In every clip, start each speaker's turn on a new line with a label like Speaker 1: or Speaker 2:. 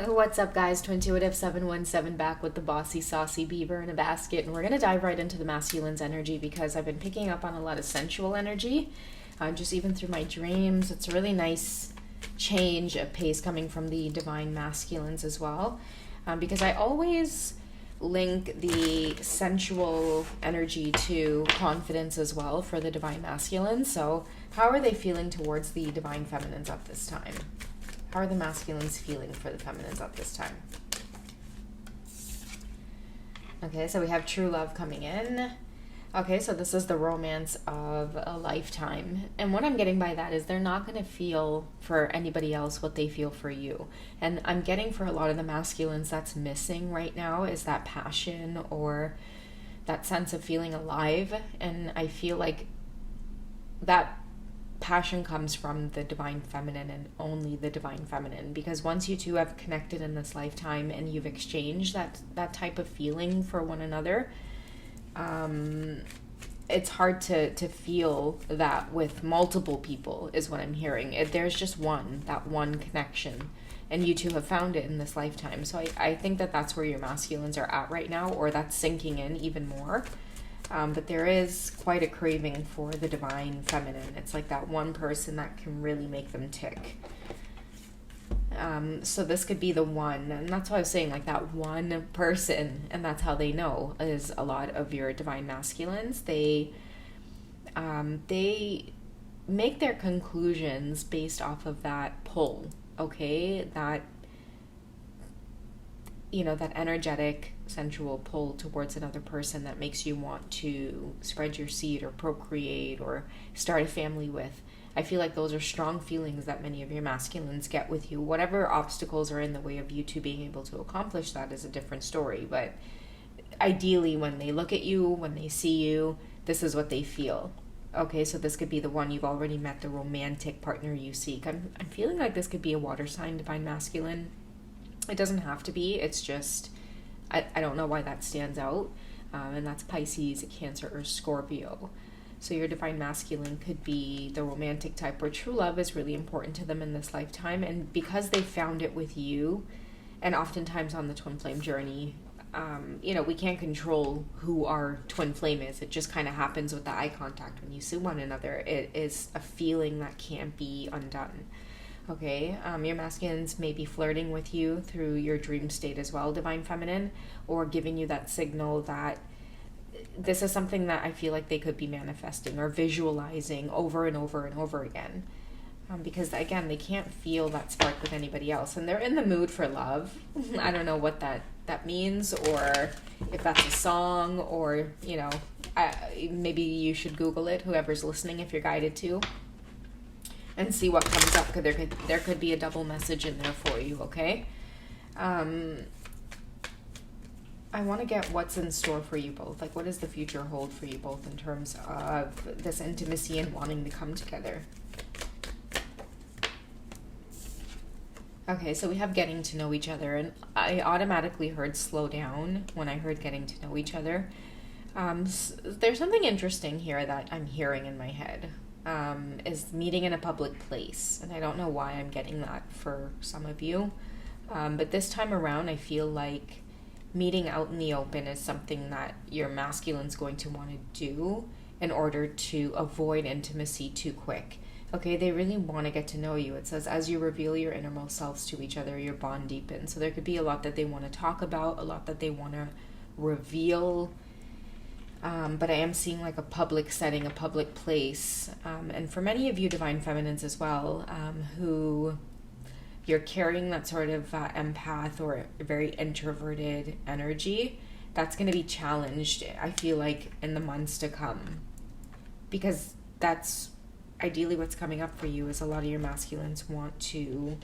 Speaker 1: What's up, guys? Twintuitive 717 back with the bossy, saucy beaver in a basket, and we're going to dive right into the masculine's energy because I've been picking up on a lot of sensual energy, just even through my dreams. It's a really nice change of pace coming from the divine masculines as well, because I always link the sensual energy to confidence as well for the divine masculines. So how are they feeling towards the divine feminines at this time? How are the masculines feeling for the feminines at this time? Okay, so we have true love coming in. Okay, so this is the romance of a lifetime. And what I'm getting by that is they're not going to feel for anybody else what they feel for you. And I'm getting for a lot of the masculines that's missing right now is that passion or that sense of feeling alive. And I feel like that passion comes from the divine feminine and only the divine feminine, because once you two have connected in this lifetime and you've exchanged that type of feeling for one another, it's hard to feel that with multiple people is what I'm hearing. There's just that one connection, and you two have found it in this lifetime. So I think that's where your masculines are at right now, or that's sinking in even more. But there is quite a craving for the divine feminine. It's like that one person that can really make them tick. So this could be the one, and that's why I was saying like that one person, and that's how they know, is a lot of your divine masculines. They make their conclusions based off of that pull, okay? That energetic, sensual pull towards another person that makes you want to spread your seed or procreate or start a family with. I feel like those are strong feelings that many of your masculines get with you. Whatever obstacles are in the way of you two being able to accomplish that is a different story. But ideally, when they look at you, when they see you, this is what they feel. Okay, so this could be the one you've already met, the romantic partner you seek. I'm feeling like this could be a water sign divine masculine. It doesn't have to be. It's just, I don't know why that stands out. And that's Pisces, Cancer, or Scorpio. So your divine masculine could be the romantic type where true love is really important to them in this lifetime. And because they found it with you, and oftentimes on the twin flame journey, we can't control who our twin flame is. It just kind of happens with the eye contact when you see one another. It is a feeling that can't be undone. Okay, your masculines may be flirting with you through your dream state as well, divine feminine, or giving you that signal that this is something that I feel like they could be manifesting or visualizing over and over and over again. Because, again, they can't feel that spark with anybody else. And they're in the mood for love. I don't know what that means, or if that's a song, or, maybe you should Google it, whoever's listening, if you're guided to, and see what comes up, because there could be a double message in there for you, okay? I want to get what's in store for you both. Like, what does the future hold for you both in terms of this intimacy and wanting to come together? Okay, so we have getting to know each other, and I automatically heard slow down when I heard getting to know each other. There's something interesting here that I'm hearing in my head. Is meeting in a public place, and I don't know why I'm getting that for some of you, but this time around I feel like meeting out in the open is something that your masculine's going to want to do in order to avoid intimacy too quick. Okay, they really want to get to know you. It says as you reveal your innermost selves to each other, your bond deepens. So there could be a lot that they want to talk about, a lot that they want to reveal. But I am seeing like a public setting, a public place. And for many of you divine feminines as well, who you're carrying that sort of empath or very introverted energy, that's going to be challenged, I feel like, in the months to come. Because that's ideally what's coming up for you, is a lot of your masculines want to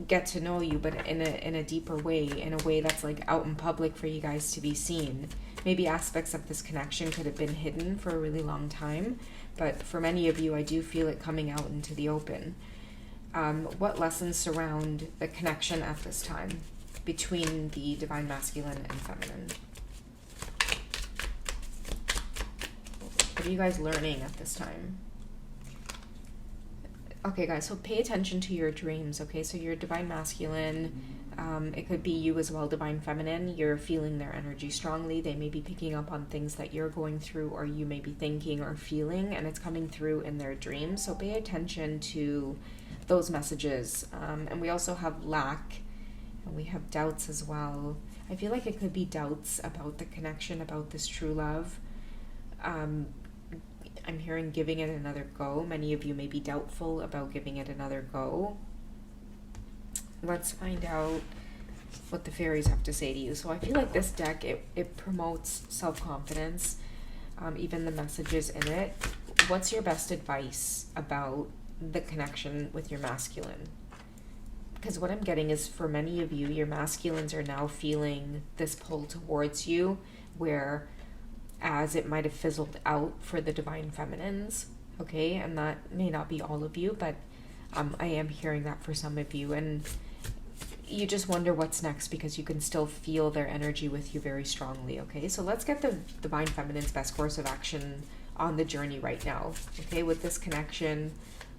Speaker 1: get to know you, but in a deeper way, in a way that's like out in public for you guys to be seen. Maybe aspects of this connection could have been hidden for a really long time, but for many of you, I do feel it coming out into the open. What lessons surround the connection at this time between the divine masculine and feminine? What are you guys learning at this time? Okay, guys, so pay attention to your dreams, okay? So your divine masculine, it could be you as well, divine feminine. You're feeling their energy strongly. They may be picking up on things that you're going through or you may be thinking or feeling, and it's coming through in their dreams. So pay attention to those messages. And we also have lack, and we have doubts as well. I feel like it could be doubts about the connection, about this true love. I'm hearing giving it another go. Many of you may be doubtful about giving it another go. Let's find out what the fairies have to say to you. So I feel like this deck, it promotes self-confidence, even the messages in it. What's your best advice about the connection with your masculine? Because what I'm getting is for many of you, your masculines are now feeling this pull towards you, where as it might have fizzled out for the divine feminines, okay? And that may not be all of you, but I am hearing that for some of you. And you just wonder what's next because you can still feel their energy with you very strongly, okay? So let's get the divine feminine's best course of action on the journey right now, okay? With this connection,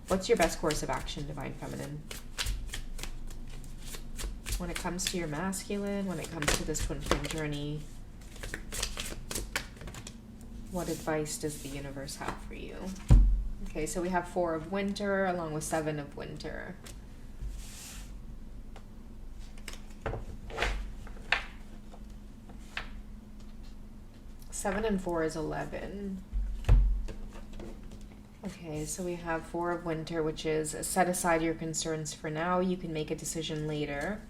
Speaker 1: what's your best course of action, divine feminine? When it comes to your masculine, when it comes to this twin flame journey, what advice does the universe have for you? Okay, so we have 4 of winter along with 7 of winter. Seven and 4 is 11. Okay, so we have 4 of winter, which is set aside your concerns for now. You can make a decision later.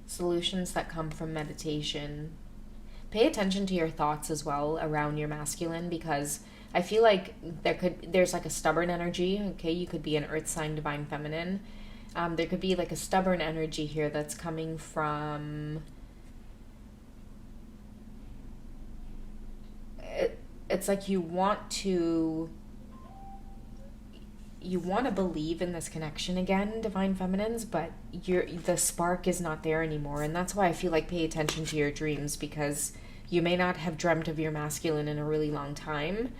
Speaker 1: Solutions that come from meditation. Pay attention to your thoughts as well around your masculine, because I feel like there's like a stubborn energy, okay? You could be an earth sign divine feminine. There could be like a stubborn energy here that's coming from... It's like you want to believe in this connection again, divine feminines, but the spark is not there anymore. And that's why I feel like pay attention to your dreams, because you may not have dreamt of your masculine in a really long time,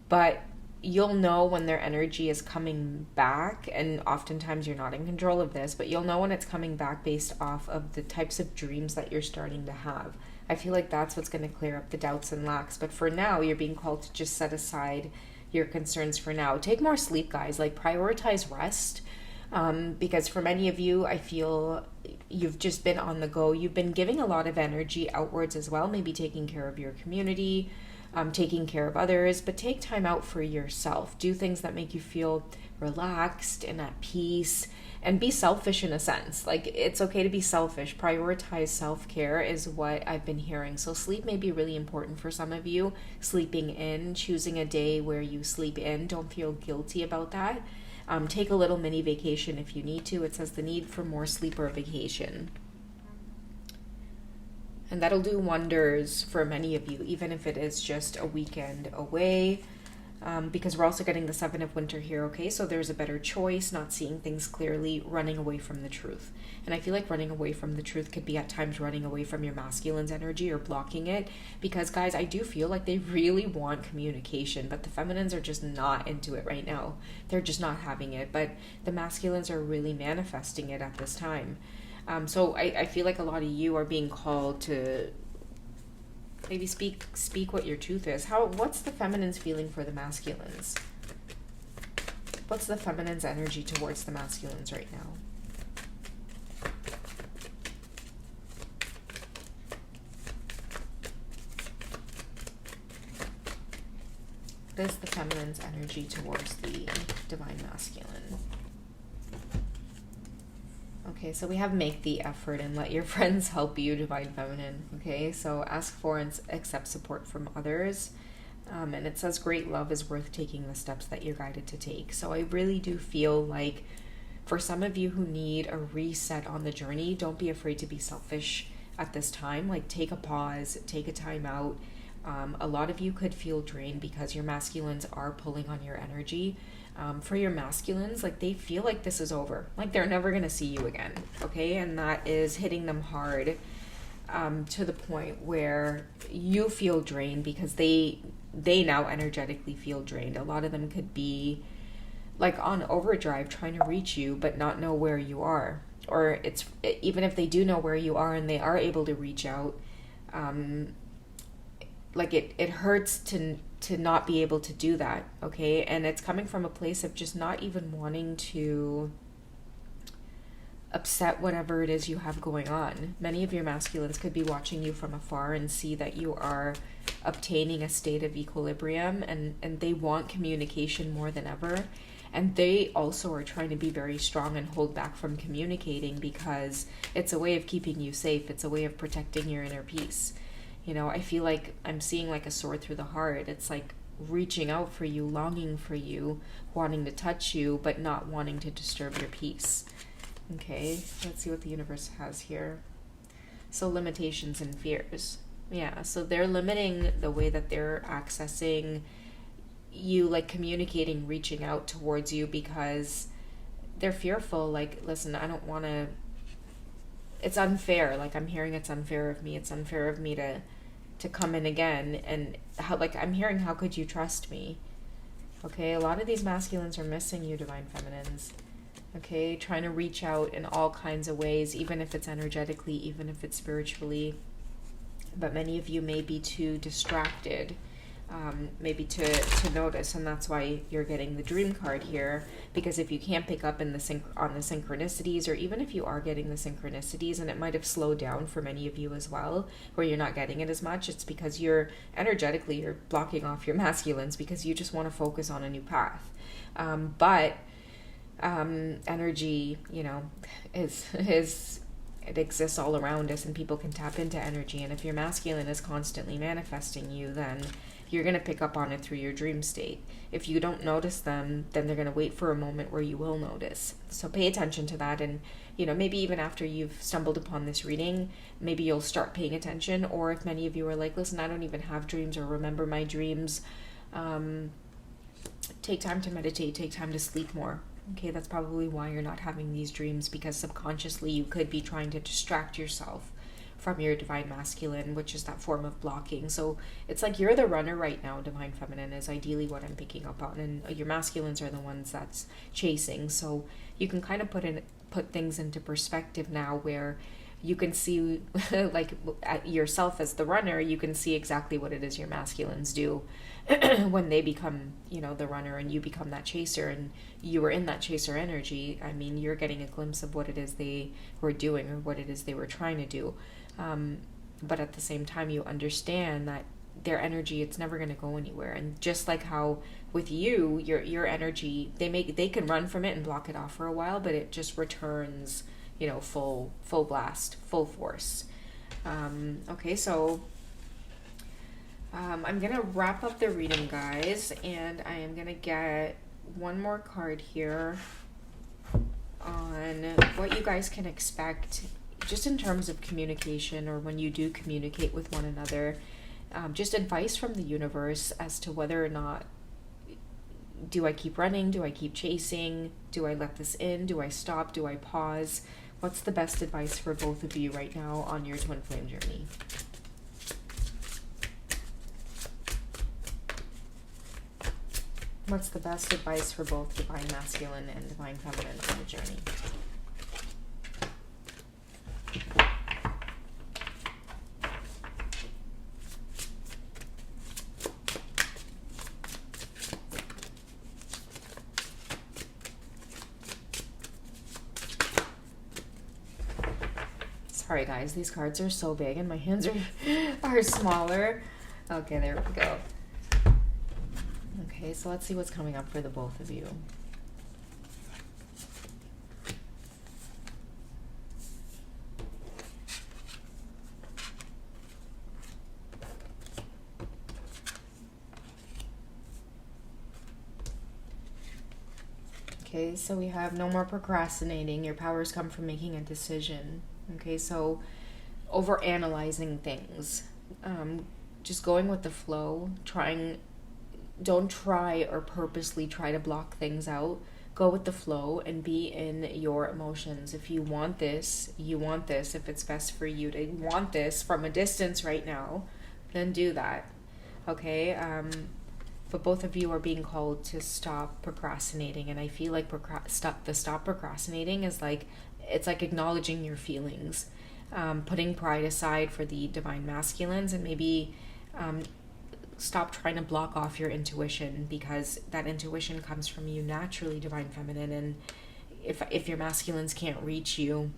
Speaker 1: but you'll know when their energy is coming back. And oftentimes you're not in control of this, but you'll know when it's coming back based off of the types of dreams that you're starting to have. I feel like that's what's going to clear up the doubts and lacks. But for now, you're being called to just set aside your concerns for now. Take more sleep, guys. Like, prioritize rest. Because for many of you, I feel you've just been on the go. You've been giving a lot of energy outwards as well. Maybe taking care of your community, taking care of others. But take time out for yourself. Do things that make you feel relaxed and at peace. And be selfish in a sense. Like, it's okay to be selfish. Prioritize self-care is what I've been hearing. So sleep may be really important for some of you. Sleeping in, choosing a day where you sleep in. Don't feel guilty about that. Take a little mini vacation if you need to. It says the need for more sleep or vacation. And that'll do wonders for many of you, even if it is just a weekend away. Because we're also getting the 7 of winter here, okay? So there's a better choice, not seeing things clearly, running away from the truth. And I feel like running away from the truth could be at times running away from your masculine's energy or blocking it. Because, guys, I do feel like they really want communication, but the feminines are just not into it right now. They're just not having it. But the masculines are really manifesting it at this time. So I feel like a lot of you are being called to... maybe speak what your truth is. What's the feminine's feeling for the masculines? What's the feminine's energy towards the masculines right now? What is the feminine's energy towards the divine masculine? Okay, so we have make the effort and let your friends help you, divine feminine. Okay, so ask for and accept support from others. And it says great love is worth taking the steps that you're guided to take. So I really do feel like for some of you who need a reset on the journey, don't be afraid to be selfish at this time. Like, take a pause, take a time out. A lot of you could feel drained because your masculines are pulling on your energy. For your masculines, like, they feel like this is over, like they're never gonna see you again, okay? And that is hitting them hard, to the point where you feel drained because they they now energetically feel drained. A lot of them could be like on overdrive trying to reach you but not know where you are, or it's even if they do know where you are and they are able to reach out, like it hurts to not be able to do that. Okay, and it's coming from a place of just not even wanting to upset whatever it is you have going on. Many of your masculines could be watching you from afar and see that you are obtaining a state of equilibrium, and they want communication more than ever. And they also are trying to be very strong and hold back from communicating because it's a way of keeping you safe. It's a way of protecting your inner peace. You know, I feel like I'm seeing like a sword through the heart. It's like reaching out for you, longing for you, wanting to touch you, but not wanting to disturb your peace. Okay, let's see what the universe has here. So limitations and fears. Yeah, so they're limiting the way that they're accessing you, like communicating, reaching out towards you, because they're fearful. Like, listen, I don't want to, it's unfair. Like, I'm hearing it's unfair of me. It's unfair of me to come in again. And how, like, I'm hearing, how could you trust me? Okay, a lot of these masculines are missing you, divine feminines. Okay, trying to reach out in all kinds of ways, even if it's energetically, even if it's spiritually. But many of you may be too distracted, maybe to notice, and that's why you're getting the dream card here. Because if you can't pick up in on the synchronicities, or even if you are getting the synchronicities, and it might have slowed down for many of you as well, where you're not getting it as much, it's because you're blocking off your masculines because you just want to focus on a new path. But energy, you know, is it exists all around us, and people can tap into energy. And if your masculine is constantly manifesting you, then you're going to pick up on it through your dream state. If you don't notice them, then they're going to wait for a moment where you will notice. So pay attention to that. And, you know, maybe even after you've stumbled upon this reading, maybe you'll start paying attention. Or if many of you are like, listen, I don't even have dreams or remember my dreams, take time to meditate, take time to sleep more. Okay, that's probably why you're not having these dreams, because subconsciously you could be trying to distract yourself from your divine masculine, which is that form of blocking. So it's like you're the runner right now, divine feminine, is ideally what I'm picking up on, and your masculines are the ones that's chasing. So you can kind of put things into perspective now, where you can see like at yourself as the runner, you can see exactly what it is your masculines do when they become, you know, the runner, and you become that chaser, and you were in that chaser energy. I mean, you're getting a glimpse of what it is they were doing, or what it is they were trying to do. But at the same time, you understand that their energy, it's never going to go anywhere. And just like how with you, your energy, they can run from it and block it off for a while, but it just returns, you know, full blast, full force. Okay, so I'm gonna wrap up the reading, guys, and I am gonna get one more card here on what you guys can expect just in terms of communication, or when you do communicate with one another. Just advice from the universe as to whether or not, do I keep running? Do I keep chasing? Do I let this in? Do I stop? Do I pause? What's the best advice for both of you right now on your twin flame journey? What's the best advice for both divine masculine and divine feminine on the journey? Sorry guys, these cards are so big and my hands are smaller. Okay, there we go. Okay, so let's see what's coming up for the both of you. Okay, so we have no more procrastinating. Your powers come from making a decision. Okay, so over analyzing things, just going with the flow, don't try or purposely try to block things out. Go with the flow and be in your emotions. If you want this, you want this. If it's best for you to want this from a distance right now, then do that. Okay. But both of you are being called to stop procrastinating, and I feel like stop procrastinating is like, it's like acknowledging your feelings, putting pride aside for the divine masculines, and maybe stop trying to block off your intuition, because that intuition comes from you naturally, divine feminine. And if your masculines can't reach you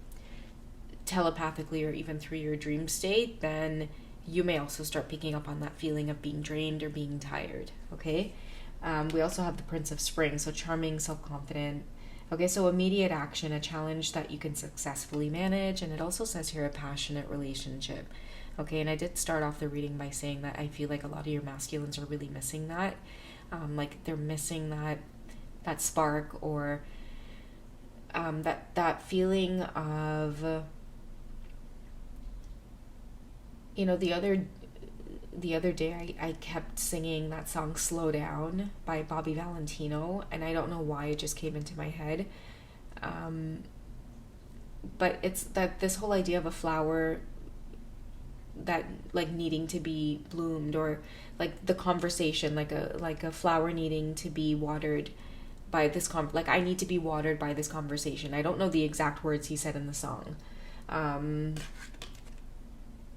Speaker 1: telepathically or even through your dream state, then you may also start picking up on that feeling of being drained or being tired. Okay. We also have the Prince of Spring, so charming, self-confident. Okay, so immediate action, a challenge that you can successfully manage, and it also says here a passionate relationship. Okay, and I did start off the reading by saying that I feel like a lot of your masculines are really missing that. Like they're missing that spark, or that feeling of, the other day I kept singing that song Slow Down by Bobby Valentino, and I don't know why it just came into my head. But it's that this whole idea of a flower that like needing to be bloomed, or like the conversation, like a flower needing to be watered by this like I need to be watered by this conversation. I don't know the exact words he said in the song.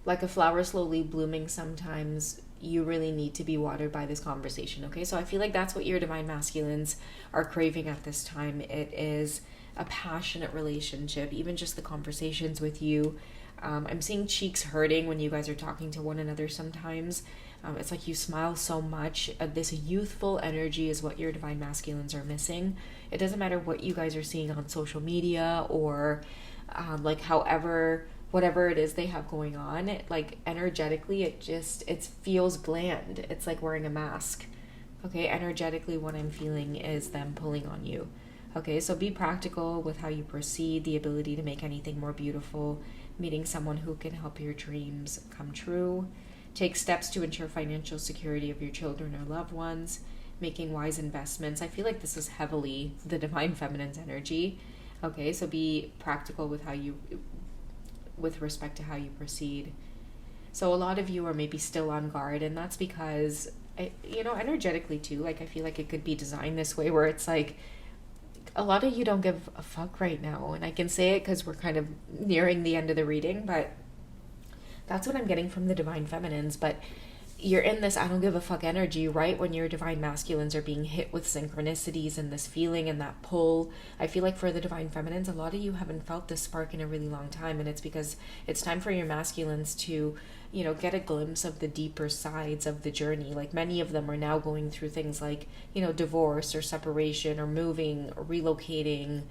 Speaker 1: Like a flower slowly blooming, sometimes you really need to be watered by this conversation. Okay, so I feel like that's what your divine masculines are craving at this time. It is a passionate relationship, even just the conversations with you. I'm seeing cheeks hurting when you guys are talking to one another sometimes. It's like you smile so much. This youthful energy is what your divine masculines are missing. It doesn't matter what you guys are seeing on social media, or like whatever it is they have going on, like energetically it feels bland. It's like wearing a mask. Okay, energetically what I'm feeling is them pulling on you. Okay, so be practical with how you proceed, the ability to make anything more beautiful, meeting someone who can help your dreams come true. Take steps to ensure financial security of your children or loved ones, making wise investments. I feel like this is heavily the divine feminine's energy. Okay, so be practical with respect to how you proceed. So a lot of you are maybe still on guard, and that's because, energetically too, like I feel like it could be designed this way, where it's like a lot of you don't give a fuck right now. And I can say it because we're kind of nearing the end of the reading, but that's what I'm getting from the divine feminines. But you're in this I don't give a fuck energy right when your divine masculines are being hit with synchronicities and this feeling and that pull. I feel like for the divine feminines, a lot of you haven't felt this spark in a really long time, and it's because it's time for your masculines to, get a glimpse of the deeper sides of the journey. Like many of them are now going through things like, divorce or separation or moving or relocating.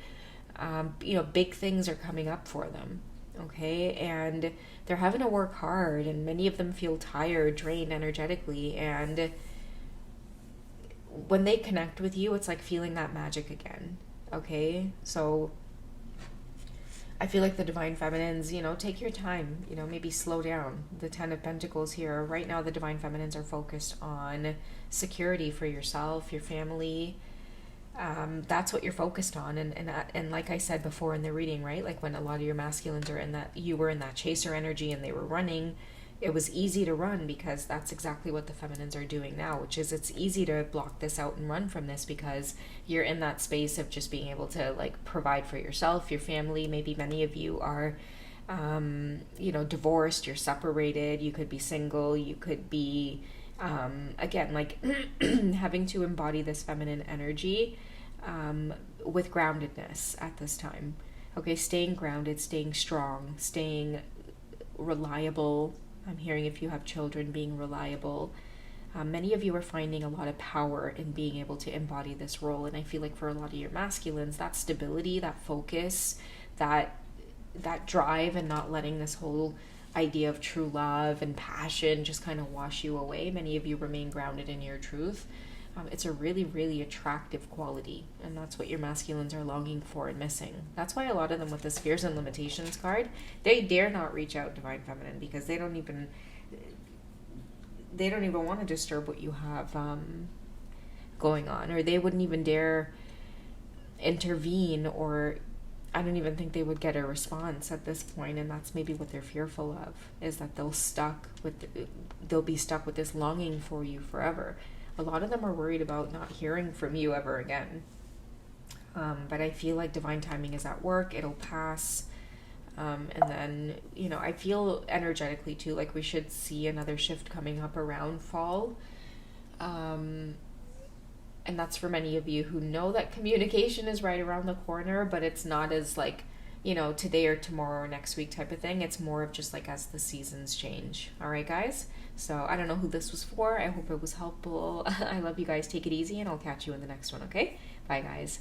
Speaker 1: Big things are coming up for them. Okay, and they're having to work hard, and many of them feel tired, drained energetically, and when they connect with you, it's like feeling that magic again. Okay, so I feel like the divine feminines, take your time, maybe slow down. The 10 of Pentacles here. Right now, the divine feminines are focused on security for yourself, your family. That's what you're focused on, and like I said before in the reading, right, like when a lot of your masculines are in that, you were in that chaser energy and they were running, it was easy to run, because that's exactly what the feminines are doing now, which is it's easy to block this out and run from this, because you're in that space of just being able to like provide for yourself, your family. Maybe many of you are divorced, you're separated, you could be single, you could be again, like having to embody this feminine energy with groundedness at this time. Okay, staying grounded, staying strong, staying reliable. I'm hearing if you have children, being reliable. Many of you are finding a lot of power in being able to embody this role, and I feel like for a lot of your masculines, that stability, that focus, that drive, and not letting this whole idea of true love and passion just kind of wash you away. Many of you remain grounded in your truth. It's a really, really attractive quality, and that's what your masculines are longing for and missing. That's why a lot of them with this fears and limitations card, they dare not reach out divine feminine, because they don't even want to disturb what you have going on, or they wouldn't even dare intervene or I don't even think they would get a response at this point, and that's maybe what they're fearful of, is that they'll be stuck with this longing for you forever. A lot of them are worried about not hearing from you ever again. But I feel like divine timing is at work. It'll pass. And then, I feel energetically too, like we should see another shift coming up around fall. And that's for many of you who know that communication is right around the corner, but it's not as like, today or tomorrow or next week type of thing. It's more of just like as the seasons change. All right, guys? So I don't know who this was for. I hope it was helpful. I love you guys. Take it easy, and I'll catch you in the next one, okay? Bye, guys.